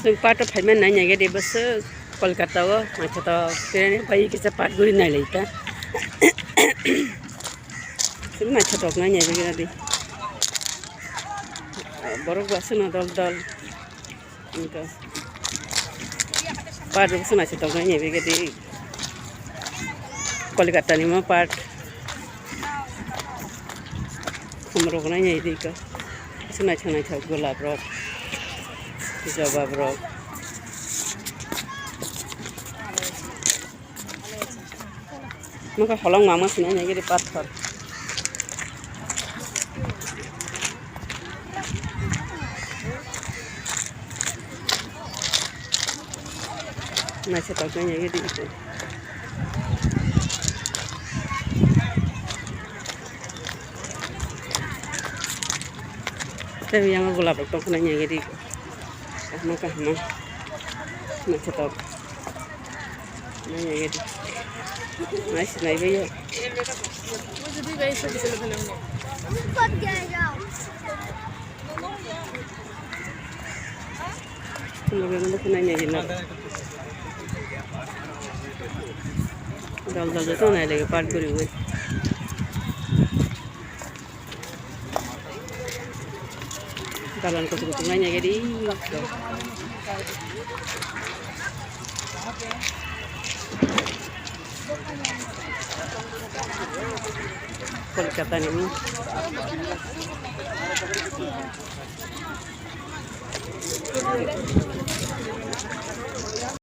जों पाट फाइमान नाय नागे दे बस कोलकाता वो माचा तो तेरे भाई किसे पाट गुरी नाय लेता सिर्फ माचा तो नाय नागे दे borok basuna dol dol ఇంకా पाट बसना से तो नहीं है बेगे कोलकाता नि मा पाट हमरो को नहीं है दिका सुना छना छ गुलाब रok जवाब रok मका हलंग मामा सुना नहीं के पाथर macet aku nya gitu gitu. Tapi yang gulab itu kena nya gitu. Maka mah macet aku. Nya gitu. Nice naik aja. मुझे भी वही सब चलो फिल्म में कब जाएगा Semoga kena nya gitu. Dal dal itu naik lagi part guru gue. Dalan kutu-kutu nanya jadi. Kolikatan ini.